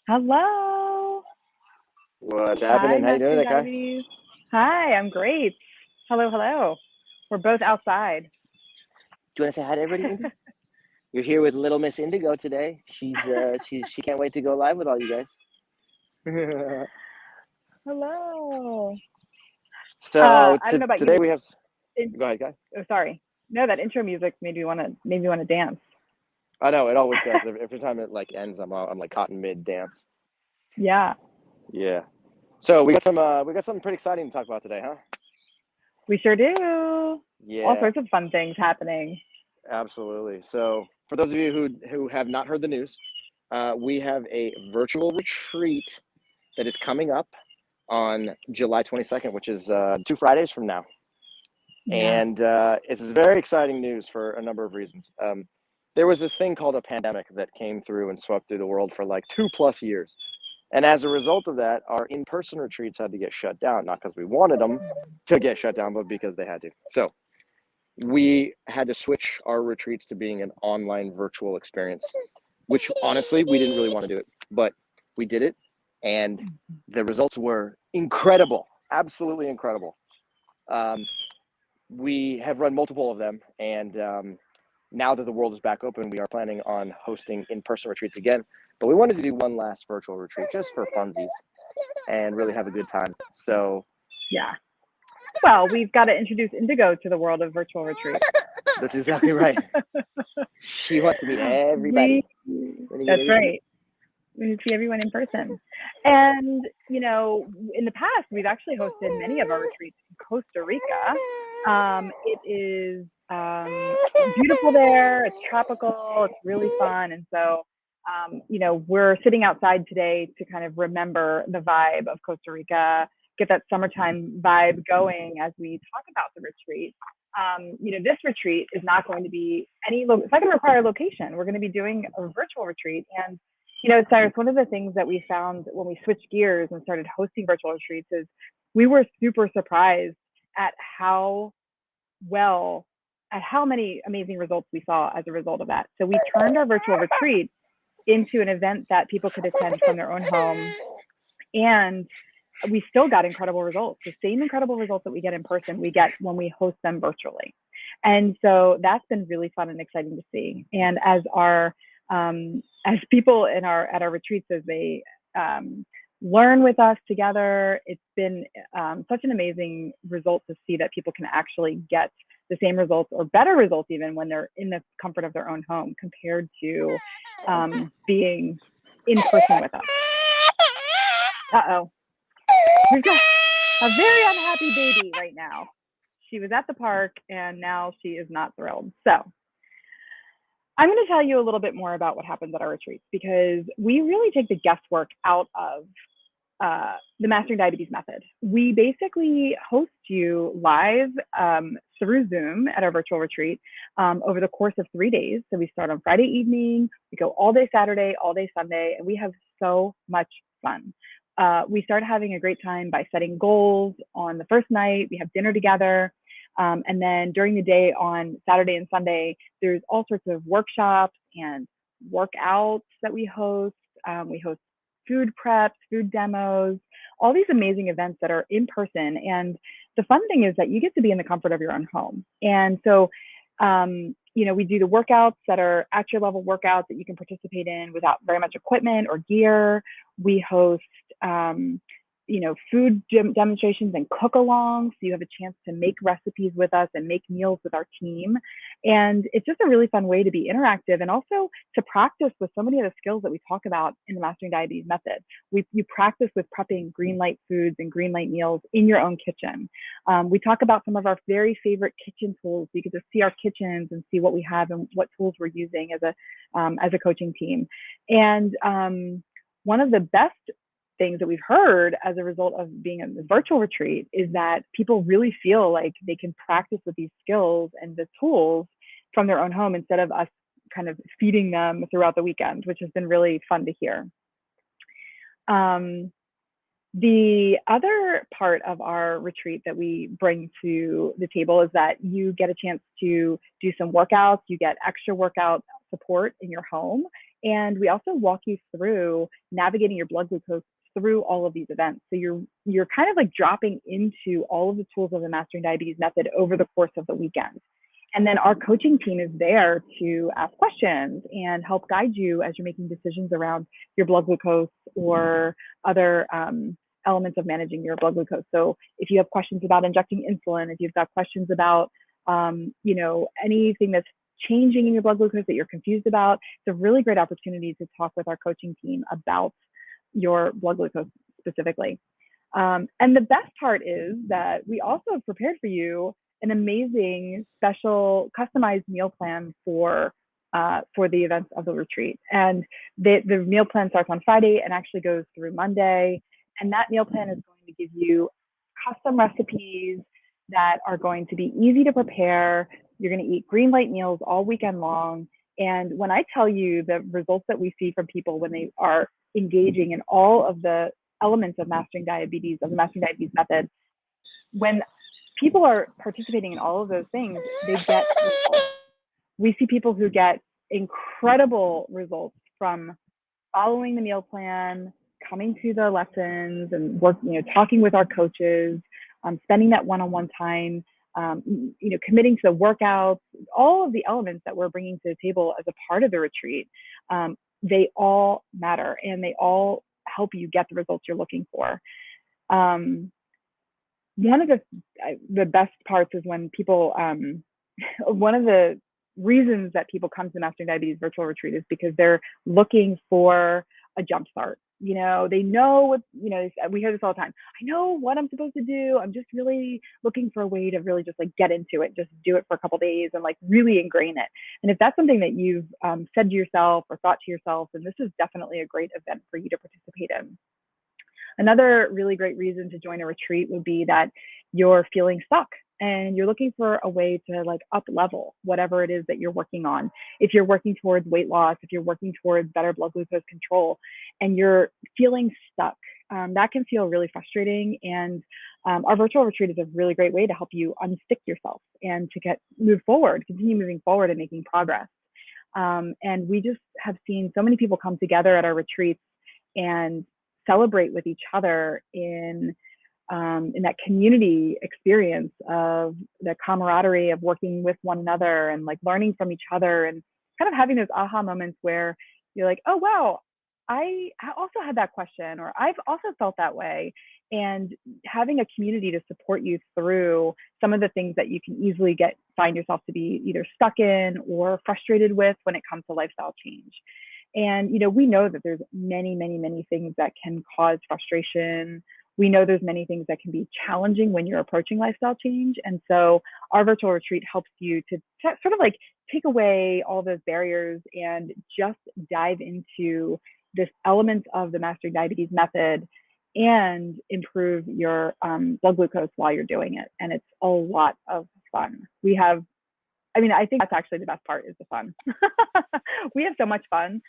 Hello. What's Hi, happening? How you doing, Mastering Nikai? Diabetes. Hi, I'm great. Hello, hello. We're both outside. Do you want to say hi to everybody, Indy? You're here with little Miss Indigo today. She can't wait to go live with all you guys. Hello. So I don't know about today you. we have. In, Go ahead, guys. oh, sorry. No, that intro music made me want to dance. I know it always does. Every time it like ends, I'm like caught in mid dance. Yeah, Yeah. So we got something pretty exciting to talk about today, huh? we sure do. All Yeah, sorts of fun things happening. absolutely. So for those of you who have not heard the news, we have a virtual retreat that is coming up on July 22nd, which is 2 Fridays from now. Yeah. And it's very exciting news for a number of reasons. There was this thing called a pandemic that came through and swept through the world for like 2+ years. And as a result of that, our in person retreats had to get shut down, not because we wanted them to get shut down, but because they had to. So we had to switch our retreats to being an online virtual experience, which honestly, we didn't really want to do it, but we did it. And the results were incredible, absolutely incredible. Um, we have run multiple of them, and now that the world is back open, we are planning on hosting in-person retreats again. But we wanted to do one last virtual retreat just for funsies and really have a good time. So Yeah. Well, we've got to introduce Indigo to the world of virtual retreats. that's exactly right. She wants to meet we, everybody. When you get that's everybody. right. We see everyone in person. And, in the past, we've actually hosted many of our retreats in Costa Rica. It is beautiful there, it's tropical, it's really fun. And so, we're sitting outside today to kind of remember the vibe of Costa Rica, get that summertime vibe going as we talk about the retreat. This retreat is not going to be it's not going to require a location. We're going to be doing a virtual retreat. And Cyrus, one of the things that we found when we switched gears and started hosting virtual retreats is we were super surprised at well, at how many amazing results we saw as a result of that. So we turned our virtual retreat into an event that people could attend from their own home. And we still got incredible results. The same incredible results that we get in person, we get when we host them virtually. And so that's been really fun and exciting to see. And as people at our retreats, as they learn with us together, it's been such an amazing result to see that people can actually get the same results or better results even when they're in the comfort of their own home compared to being in person with us. Uh-oh. We've got a very unhappy baby right now. She was at the park and now she is not thrilled. So I'm going to tell you a little bit more about what happens at our retreats because we really take the guesswork out of the Mastering Diabetes method. We basically host you live through Zoom at our virtual retreat over the course of 3 days. So we start on Friday evening, we go all day Saturday, all day Sunday, and we have so much fun. We start having a great time by setting goals on the first night. We have dinner together. And then during the day on Saturday and Sunday, there's all sorts of workshops and workouts that we host. We host food preps, food demos, all these amazing events that are in person. And the fun thing is that you get to be in the comfort of your own home. And so, we do the workouts that are at your level workouts that you can participate in without very much equipment or gear. We host, food demonstrations and cook-alongs. So you have a chance to make recipes with us and make meals with our team. And it's just a really fun way to be interactive and also to practice with so many of the skills that we talk about in the Mastering Diabetes method. You practice with prepping green light foods and green light meals in your own kitchen. We talk about some of our very favorite kitchen tools. You get to see our kitchens and see what we have and what tools we're using as a coaching team. And one of the best things that we've heard as a result of being in the virtual retreat is that people really feel like they can practice with these skills and the tools from their own home instead of us kind of feeding them throughout the weekend, which has been really fun to hear. The other part of our retreat that we bring to the table is that you get a chance to do some workouts, you get extra workout support in your home, And we also walk you through navigating your blood glucose through all of these events. So you're kind of like dropping into all of the tools of the Mastering Diabetes method over the course of the weekend. And then our coaching team is there to ask questions and help guide you as you're making decisions around your blood glucose or other elements of managing your blood glucose. So if you have questions about injecting insulin, if you've got questions about, anything that's changing in your blood glucose that you're confused about, it's a really great opportunity to talk with our coaching team about your blood glucose specifically. And the best part is that we also have prepared for you an amazing, special, customized meal plan for the events of the retreat. And the meal plan starts on Friday and actually goes through Monday. And that meal plan is going to give you custom recipes that are going to be easy to prepare. You're going to eat green light meals all weekend long. And when I tell you the results that we see from people when they are engaging in all of the elements of Mastering Diabetes, of the Mastering Diabetes method, when people are participating in all of those things, they get results. We see people who get incredible results from following the meal plan, coming to the lessons and talking with our coaches, spending that one-on-one time, committing to the workouts, all of the elements that we're bringing to the table as a part of the retreat. They all matter and they all help you get the results you're looking for. One of the best parts is when people, one of the reasons that people come to the Mastering Diabetes virtual retreat is because they're looking for a jump start. They know what, we hear this all the time. I know what I'm supposed to do. I'm just really looking for a way to really just like get into it, just do it for a couple of days and like really ingrain it. And if that's something that you've said to yourself or thought to yourself, then this is definitely a great event for you to participate in. Another really great reason to join a retreat would be that you're feeling stuck and you're looking for a way to like up level whatever it is that you're working on. If you're working towards weight loss, if you're working towards better blood glucose control and you're feeling stuck, that can feel really frustrating. And our virtual retreat is a really great way to help you unstick yourself and to continue moving forward and making progress. And we just have seen so many people come together at our retreats and celebrate with each other in that community experience of the camaraderie of working with one another and like learning from each other and kind of having those aha moments where you're like, oh, wow, I also had that question, or I've also felt that way. And having a community to support you through some of the things that you can easily find yourself to be either stuck in or frustrated with when it comes to lifestyle change. And, we know that there's many, many, many things that can cause frustration. We know there's many things that can be challenging when you're approaching lifestyle change. And so our virtual retreat helps you to sort of like take away all those barriers and just dive into this element of the Mastering Diabetes method and improve your blood glucose while you're doing it. And it's a lot of fun. I think that's actually the best part is the fun. We have so much fun.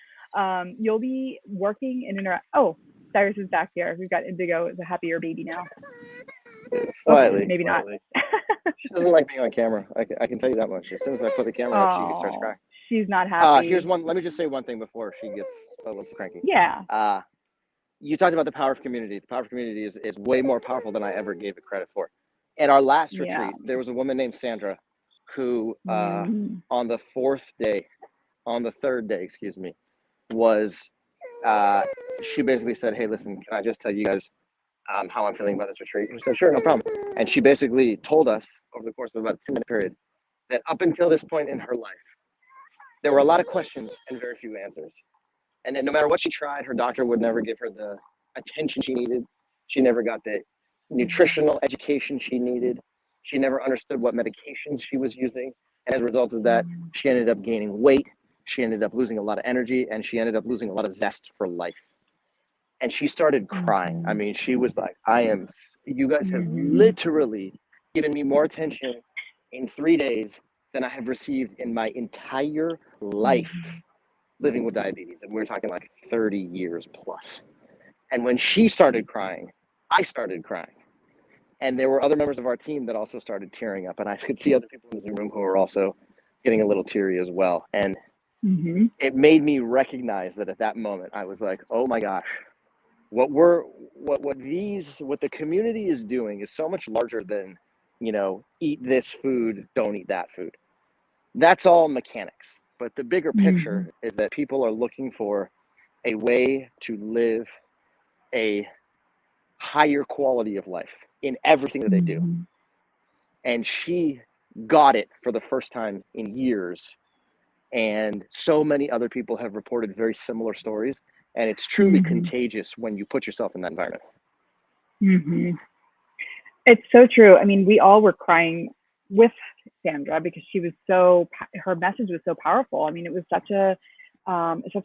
You'll be working in oh, Cyrus is back here. We've got Indigo as a happier baby now. Slightly. Okay, maybe slightly. not. She doesn't like being on camera. I can tell you that much. As soon as I put the camera up, she starts crying. She's not happy. Here's one. Let me just say one thing before she gets a little cranky. Yeah. You talked about the power of community. The power of community is way more powerful than I ever gave it credit for. At our last retreat, there was a woman named Sandra who on the third day, excuse me, was she basically said, hey, listen, can I just tell you guys how I'm feeling about this retreat? And we said, sure, no problem. And she basically told us over the course of about a 2-minute period that up until this point in her life, there were a lot of questions and very few answers. And that no matter what she tried, her doctor would never give her the attention she needed. She never got the nutritional education she needed. She never understood what medications she was using. And as a result of that, she ended up gaining weight. She ended up losing a lot of energy, and she ended up losing a lot of zest for life. And she started crying. I mean, she was like, you guys have literally given me more attention in 3 days than I have received in my entire life living with diabetes. And we're talking like 30 years plus. And when she started crying, I started crying. And there were other members of our team that also started tearing up. And I could see other people in the room who were also getting a little teary as well. And Mm-hmm. it made me recognize that at that moment, I was like, oh my gosh, what the community is doing is so much larger than, eat this food, don't eat that food. That's all mechanics. But the bigger Mm-hmm. picture is that people are looking for a way to live a higher quality of life in everything that they do. Mm-hmm. And she got it for the first time in years. And so many other people have reported very similar stories. And it's truly Mm-hmm. contagious when you put yourself in that environment. Mm-hmm. It's so true. I mean, we all were crying with Sandra because her message was so powerful. I mean, it was such an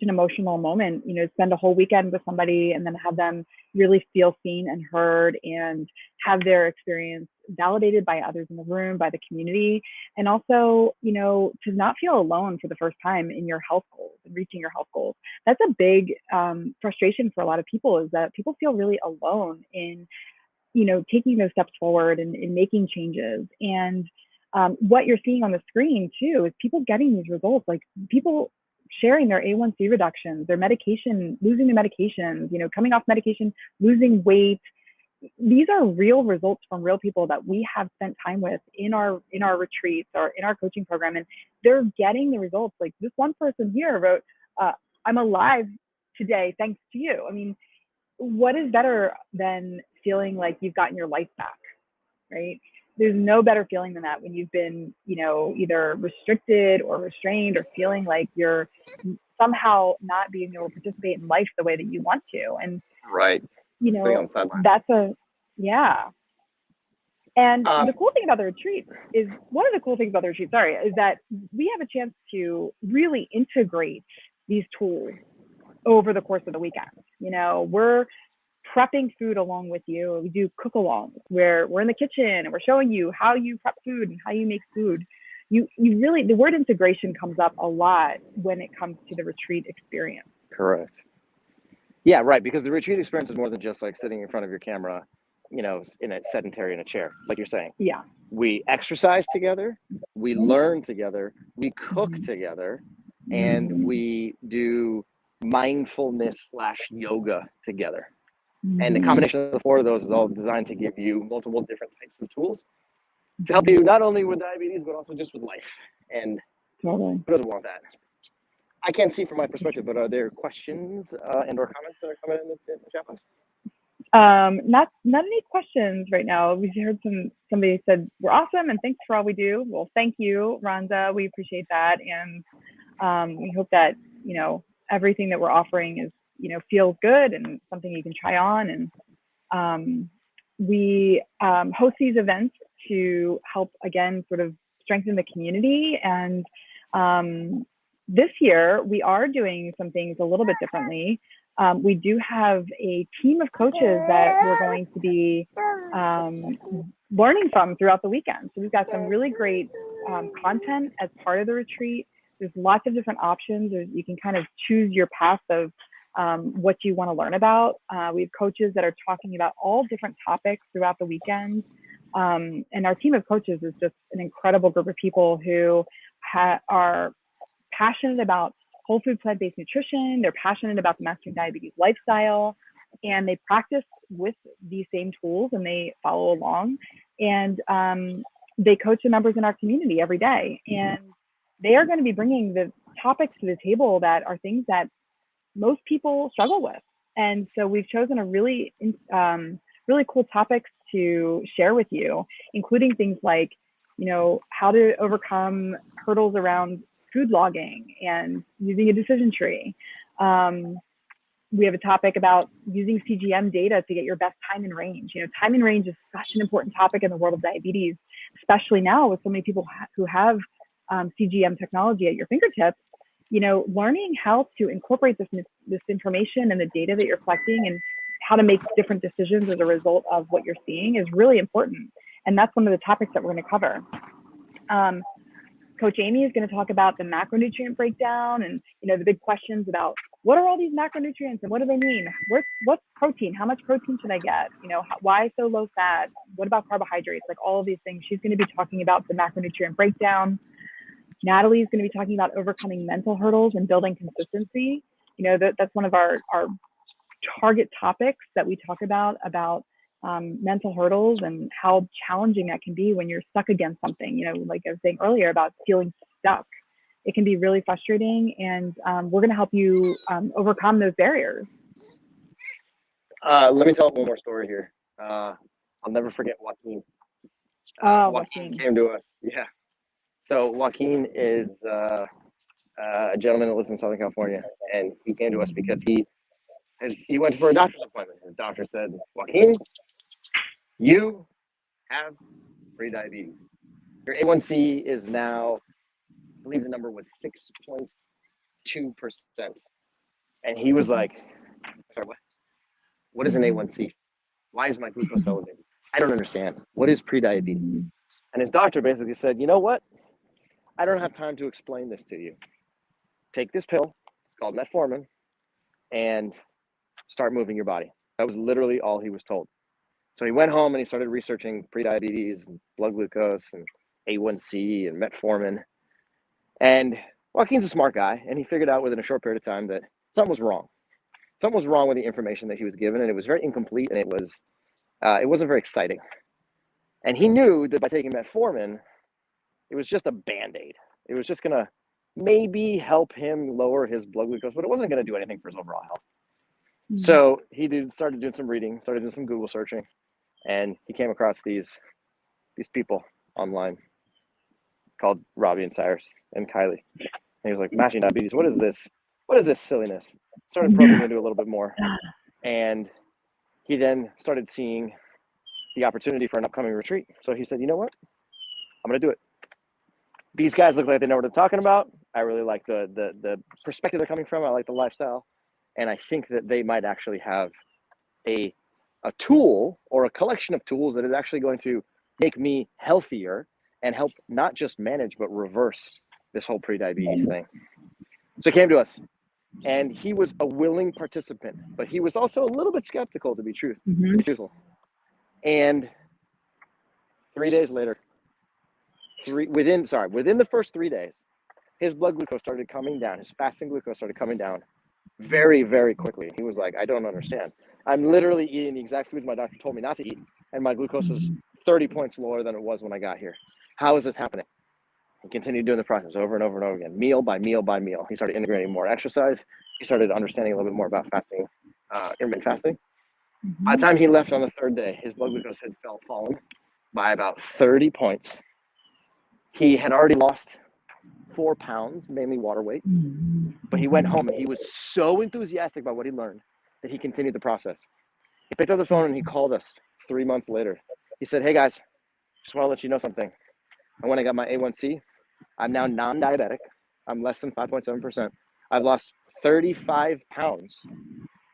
emotional moment, spend a whole weekend with somebody and then have them really feel seen and heard and have their experience validated by others in the room, by the community. And also, to not feel alone for the first time in your health goals and reaching your health goals. That's a big frustration for a lot of people, is that people feel really alone in taking those steps forward and making changes. And what you're seeing on the screen too is people getting these results, like people sharing their A1C reductions, their medication, losing their medications, coming off medication, losing weight. These are real results from real people that we have spent time with in our retreats or in our coaching program, and they're getting the results. Like this one person here wrote, "I'm alive today thanks to you." I mean, what is better than feeling like you've gotten your life back, right? There's no better feeling than that when you've been, either restricted or restrained or feeling like you're somehow not being able to participate in life the way that you want to. And, Right. Sitting on the sidelines. Yeah. And the Um, cool thing about the retreat is, one of the cool things about the retreat, sorry, is that we have a chance to really integrate these tools over the course of the weekend. We're prepping food along with you. We do cook alongs where we're in the kitchen and we're showing you how you prep food and how you make food. You really, the word integration comes up a lot when it comes to the retreat experience. Correct. Yeah, right. Because the retreat experience is more than just like sitting in front of your camera, in a sedentary in a chair, like you're saying. Yeah. We exercise together, we learn together, we cook together, and we do mindfulness/yoga together. And the combination of the four of those is all designed to give you multiple different types of tools to help you not only with diabetes, but also just with life. And Totally. who doesn't want that? I can't see from my perspective, but are there questions and or comments that are coming in the chat box? Not any questions right now. We heard somebody said we're awesome and thanks for all we do. Well, thank you, Rhonda. We appreciate that, and we hope that everything that we're offering is feels good and something you can try on. And we host these events to help, again, sort of strengthen the community. And this year we are doing some things a little bit differently. We do have a team of coaches that we're going to be learning from throughout the weekend. So we've got some really great content as part of the retreat. There's lots of different options. You can kind of choose your path of what you want to learn about. We have coaches that are talking about all different topics throughout the weekend. And our team of coaches is just an incredible group of people who are passionate about whole food plant-based nutrition. They're passionate about the Mastering Diabetes lifestyle, and they practice with these same tools and they follow along. And they coach the members in our community every day. And they are going to be bringing the topics to the table that are things that most people struggle with. And so we've chosen a really cool topics to share with you, including things like, how to overcome hurdles around food logging and using a decision tree. We have a topic about using CGM data to get your best time in range. Time in range is such an important topic in the world of diabetes, especially now with so many people who have CGM technology at your fingertips. Learning how to incorporate this information and the data that you're collecting and how to make different decisions as a result of what you're seeing is really important. And that's one of the topics that we're going to cover. Coach Amy is going to talk about the macronutrient breakdown and, the big questions about what are all these macronutrients and what do they mean? What's protein? How much protein should I get? Why so low fat? What about carbohydrates? Like all of these things. She's going to be talking about the macronutrient breakdown. Natalie's going to be talking about overcoming mental hurdles and building consistency. You know, that's one of our target topics that we talk about mental hurdles and how challenging that can be when you're stuck against something. You know, like I was saying earlier about feeling stuck. It can be really frustrating, and we're going to help you overcome those barriers. Let me tell one more story here. I'll never forget Joaquin. Joaquin came to us. Yeah. So Joaquin is a gentleman that lives in Southern California, and he came to us because he went for a doctor's appointment. His doctor said, Joaquin, you have prediabetes. Your A1C is now, I believe the number was 6.2%. And he was like, sorry, what? What is an A1C? Why is my glucose elevated? I don't understand. What is prediabetes? And his doctor basically said, you know what? I don't have time to explain this to you. Take this pill. It's called metformin, and start moving your body. That was literally all he was told. So he went home and he started researching prediabetes and blood glucose and A1C and metformin. And Joaquin's a smart guy, and he figured out within a short period of time that something was wrong. Something was wrong with the information that he was given, and it was very incomplete, and it wasn't very exciting. And he knew that by taking metformin, it was just a Band-Aid. It was just going to maybe help him lower his blood glucose, but it wasn't going to do anything for his overall health. Mm-hmm. So he started doing some reading, started doing some Google searching, and he came across these people online called Robbie and Cyrus and Kylie. And he was like, Matching Diabetes, what is this? What is this silliness? Started probing into a little bit more. And he then started seeing the opportunity for an upcoming retreat. So he said, you know what? I'm going to do it. These guys look like they know what they're talking about. I really like the perspective they're coming from. I like the lifestyle. And I think that they might actually have a tool or a collection of tools that is actually going to make me healthier and help not just manage, but reverse this whole prediabetes thing. So he came to us, and he was a willing participant, but he was also a little bit skeptical, to be truthful. And 3 days later, within the first 3 days, his blood glucose started coming down. His fasting glucose started coming down very, very quickly. He was like, I don't understand. I'm literally eating the exact foods my doctor told me not to eat, and my glucose is 30 points lower than it was when I got here. How is this happening? He continued doing the process over and over and over again, meal by meal by meal. He started integrating more exercise. He started understanding a little bit more about fasting, intermittent fasting. By the time he left on the third day, his blood glucose had fallen by about 30 points. He had already lost 4 pounds, mainly water weight. But he went home and he was so enthusiastic about what he learned that he continued the process. He picked up the phone and he called us 3 months later. He said, hey guys, just want to let you know something. And when I got my A1C, I'm now non-diabetic. I'm less than 5.7%. I've lost 35 pounds.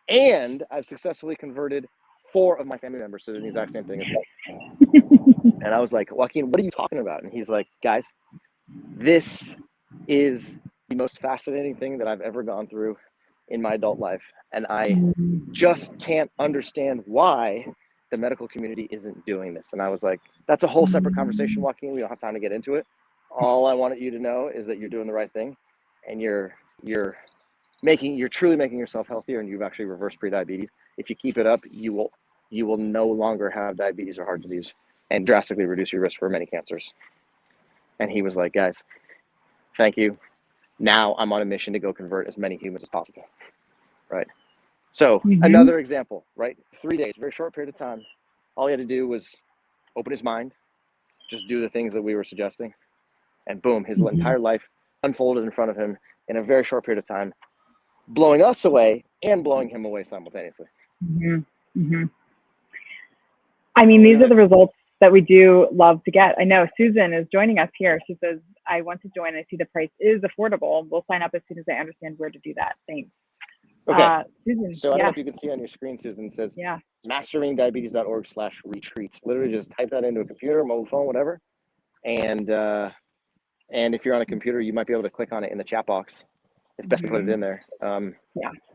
And I've successfully converted 4 of my family members to do the exact same thing as me. And I was like, Joaquin, what are you talking about? And he's like, guys, this is the most fascinating thing that I've ever gone through in my adult life. And I just can't understand why the medical community isn't doing this. And I was like, that's a whole separate conversation, Joaquin. We don't have time to get into it. All I wanted you to know is that you're doing the right thing, and you're truly making yourself healthier, and you've actually reversed prediabetes. If you keep it up, you will no longer have diabetes or heart disease, and drastically reduce your risk for many cancers. And he was like, guys, thank you. Now I'm on a mission to go convert as many humans as possible. Right. So another example, right? 3 days, very short period of time. All he had to do was open his mind, just do the things that we were suggesting, and boom, his entire life unfolded in front of him in a very short period of time, blowing us away and blowing him away simultaneously. I mean, these are the results that we do love to get. I know Susan is joining us here. She says, I want to join. I see the price is affordable. We'll sign up as soon as I understand where to do that. Thanks. Okay. Susan, so I don't know if you can see on your screen, Susan, it says masteringdiabetes.org/retreats. Literally just type that into a computer, mobile phone, whatever. And if you're on a computer, you might be able to click on it in the chat box. It's best to put it in there. And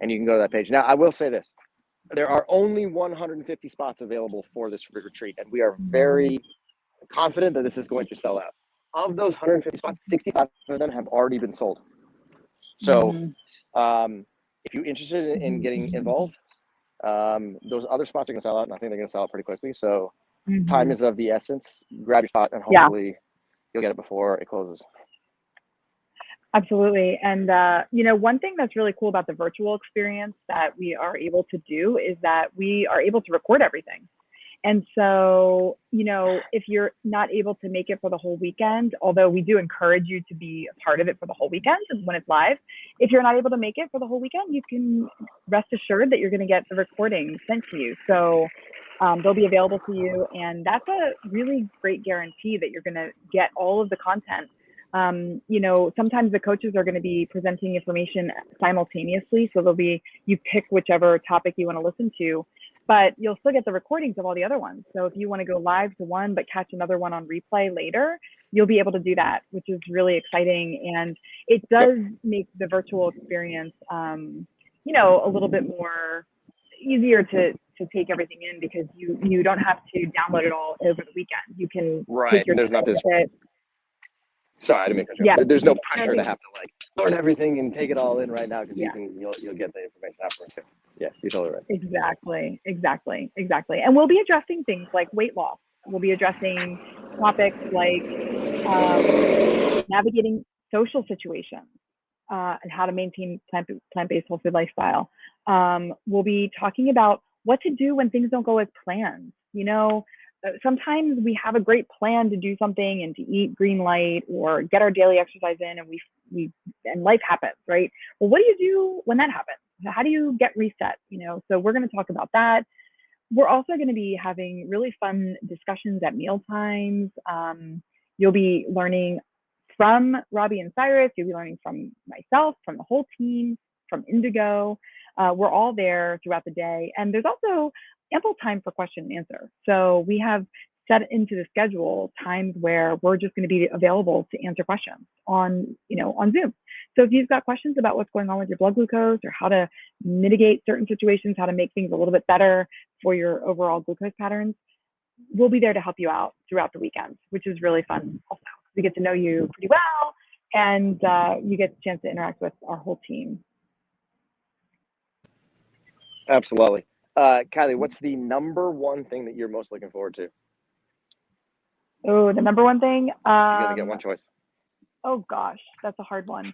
you can go to that page. Now, I will say this. There are only 150 spots available for this retreat, and we are very confident that this is going to sell out. Of those 150 spots, 65 of them have already been sold. So if you're interested in getting involved, those other spots are going to sell out, and I think they're going to sell out pretty quickly. So time is of the essence. Grab your spot, and hopefully you'll get it before it closes. Absolutely. And, one thing that's really cool about the virtual experience that we are able to do is that we are able to record everything. And so, if you're not able to make it for the whole weekend, although we do encourage you to be a part of it for the whole weekend when it's live, if you're not able to make it for the whole weekend, you can rest assured that you're going to get the recording sent to you. So they'll be available to you. And that's a really great guarantee that you're going to get all of the content. Sometimes the coaches are going to be presenting information simultaneously. So you pick whichever topic you want to listen to, but you'll still get the recordings of all the other ones. So if you want to go live to one, but catch another one on replay later, you'll be able to do that, which is really exciting. And it does make the virtual experience, a little bit more easier to take everything in, because you don't have to download it all over the weekend. You can take your time with it. Sorry, I didn't make a joke. There's no pressure to have to learn everything and take it all in right now, because you'll get the information afterwards. Yeah, you're totally right. Exactly. And we'll be addressing things like weight loss. We'll be addressing topics like navigating social situations and how to maintain plant-based whole food lifestyle. We'll be talking about what to do when things don't go as planned. Sometimes we have a great plan to do something and to eat green light or get our daily exercise in, and life happens, right? Well, what do you do when that happens? How do you get reset? So we're going to talk about that. We're also going to be having really fun discussions at meal times. You'll be learning from Robbie and Cyrus. You'll be learning from myself, from the whole team, from Indigo. We're all there throughout the day. And there's also ample time for question and answer. So we have set into the schedule times where we're just going to be available to answer questions on Zoom. So if you've got questions about what's going on with your blood glucose, or how to mitigate certain situations, how to make things a little bit better for your overall glucose patterns, we'll be there to help you out throughout the weekend, which is really fun. Also, we get to know you pretty well, and you get the chance to interact with our whole team. Absolutely. Kylie, what's the number one thing that you're most looking forward to? Oh, the number one thing? You're going to get one choice. Oh gosh, that's a hard one.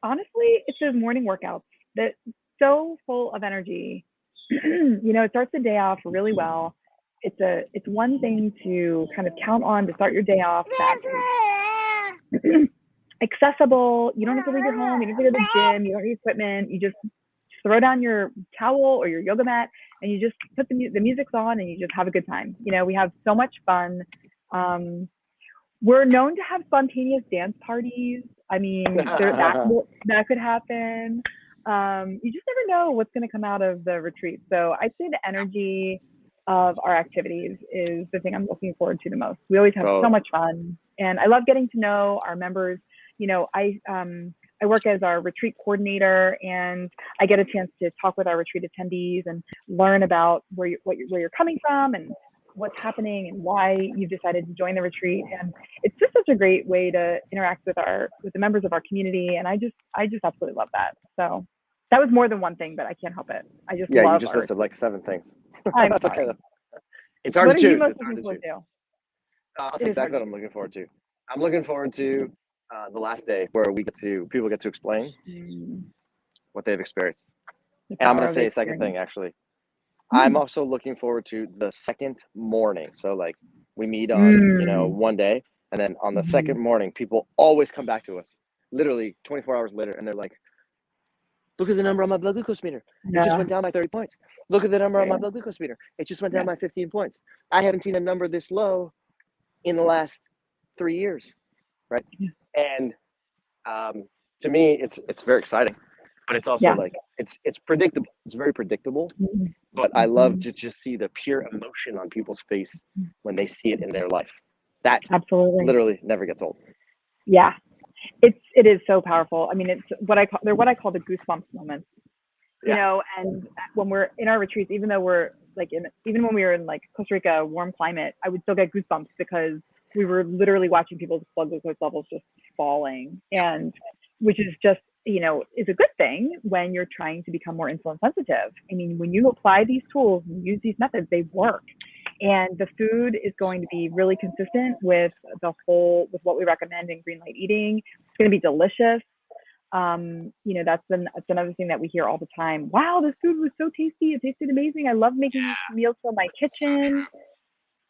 Honestly, it's those morning workouts that so full of energy. It starts the day off really well. It's one thing to kind of count on to start your day off that's accessible. You don't have to leave your home. You don't have to go to the gym. You don't need equipment. You just throw down your towel or your yoga mat, and you just put the music's on, and you just have a good time. We have so much fun. We're known to have spontaneous dance parties. I mean, that could happen. You just never know what's going to come out of the retreat. So I'd say the energy of our activities is the thing I'm looking forward to the most. We always have so much fun, and I love getting to know our members. I work as our retreat coordinator, and I get a chance to talk with our retreat attendees and learn about where you're coming from and what's happening and why you've decided to join the retreat. And it's just such a great way to interact with the members of our community. And I just absolutely love that. So that was more than one thing, but I can't help it. I just love you just listed like 7 things. That's okay. It's hard to choose. What are you most looking forward to? That's exactly what I'm looking forward to. I'm looking forward to the last day where people get to explain what they've experienced. And I'm going to say a second thing, actually. I'm also looking forward to the second morning. So we meet on, one day, and then on the second morning, people always come back to us, literally 24 hours later. And they're like, look at the number on my blood glucose meter. It just went down by 30 points. Look at the number on my blood glucose meter. It just went down by 15 points. I haven't seen a number this low in the last 3 years. Right. And to me, it's very exciting, but it's also it's predictable. It's very predictable, but I love to just see the pure emotion on people's face when they see it in their life. That absolutely literally never gets old. Yeah, it is so powerful. I mean, it's what I call the goosebumps moments. And when we're in our retreats, even though we're even when we were in Costa Rica, warm climate, I would still get goosebumps because we were literally watching people's blood glucose levels just falling, and which is just, is a good thing when you're trying to become more insulin sensitive. I mean, when you apply these tools and use these methods, they work. And the food is going to be really consistent with with what we recommend in green light eating. It's going to be delicious. That's another thing that we hear all the time. Wow, this food was so tasty. It tasted amazing. I love making meals from my kitchen.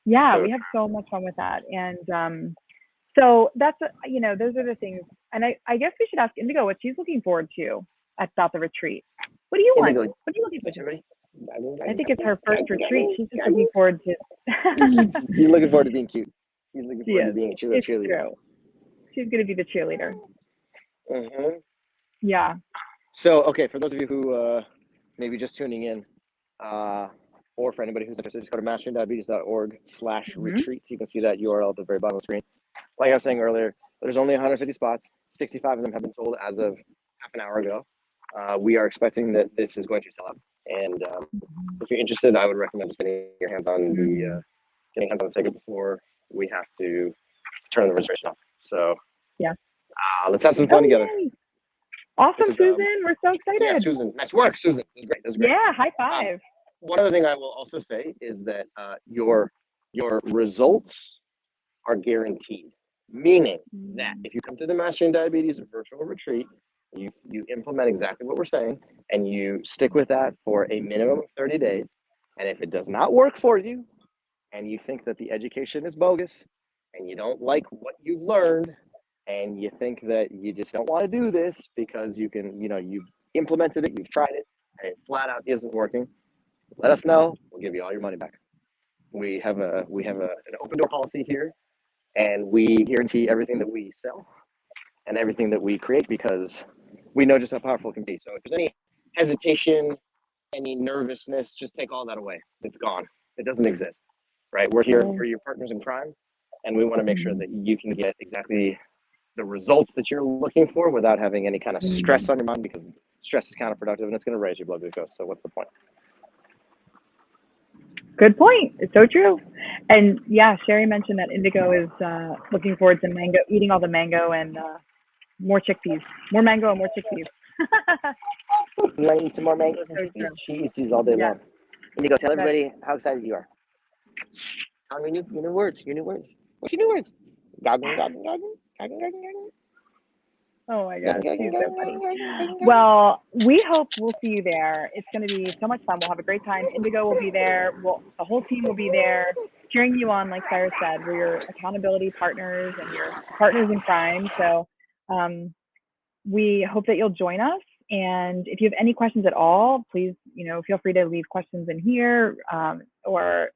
Yeah, we have so much fun with that. And so that's, those are the things. And I guess we should ask Indigo what she's looking forward to about the retreat. What do you want? Indigo, What are you looking forward to? I think it's her first retreat. She's just looking forward to. She's looking forward to being cute. She's looking forward to being a cheerleader. It's true. She's going to be the cheerleader. Mm-hmm. Yeah. So, okay, for those of you who may be just tuning in, or for anybody who's interested, just go to masteringdiabetes.org/retreats. You can see that URL at the very bottom of the screen. Like I was saying earlier, there's only 150 spots. 65 of them have been sold as of half an hour ago. We are expecting that this is going to sell out. And if you're interested, I would recommend just getting your hands on the ticket before we have to turn the registration off. So yeah, let's have some fun together. Awesome, Susan. We're so excited. Yeah, Susan. Nice work, Susan. This is great. Yeah, high five. One other thing I will also say is that your results are guaranteed. Meaning that if you come to the Mastering Diabetes virtual retreat, you implement exactly what we're saying, and you stick with that for a minimum of 30 days. And if it does not work for you, and you think that the education is bogus, and you don't like what you've learned, and you think that you just don't want to do this because you've implemented it, you've tried it, and it flat out isn't working, let us know. We'll give you all your money back. We have an open door policy here, and we guarantee everything that we sell and everything that we create because we know just how powerful it can be. So if there's any hesitation, any nervousness, just take all that away. It's gone. It doesn't exist, right? We're here for your partners in crime, and we want to make sure that you can get exactly the results that you're looking for without having any kind of stress on your mind, because stress is counterproductive and it's going to raise your blood glucose. So what's the point? Good point. It's so true. And yeah, Sherry mentioned that Indigo is looking forward to eating all the mango and more chickpeas. More mango and more chickpeas. You want to eat some more mangoes and chickpeas? She eats these all day long. Indigo, tell everybody how excited you are. Tell me your new words. Your new words. What's your new words? Gargle, gargle, gargle, gargle, gargle, gargle. Oh my gosh, she's so funny. Well, we hope we'll see you there. It's going to be so much fun. We'll have a great time. Indigo will be there. The whole team will be there, cheering you on. Like Cyrus said, we're your accountability partners and your partners in crime. So we hope that you'll join us. And if you have any questions at all, please, feel free to leave questions in here or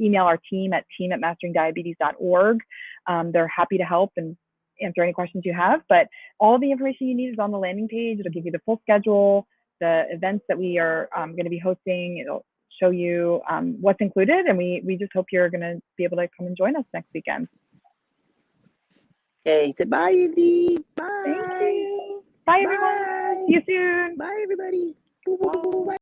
email our team at team@masteringdiabetes.org. They're happy to help and answer any questions you have, but all the information you need is on the landing page. It'll give you the full schedule, the events that we are going to be hosting. It'll show you what's included, and we just hope you're going to be able to come and join us next weekend. Okay, say bye, Indy. Bye. Thank you. Bye, everyone. See you soon. Bye, everybody. Bye.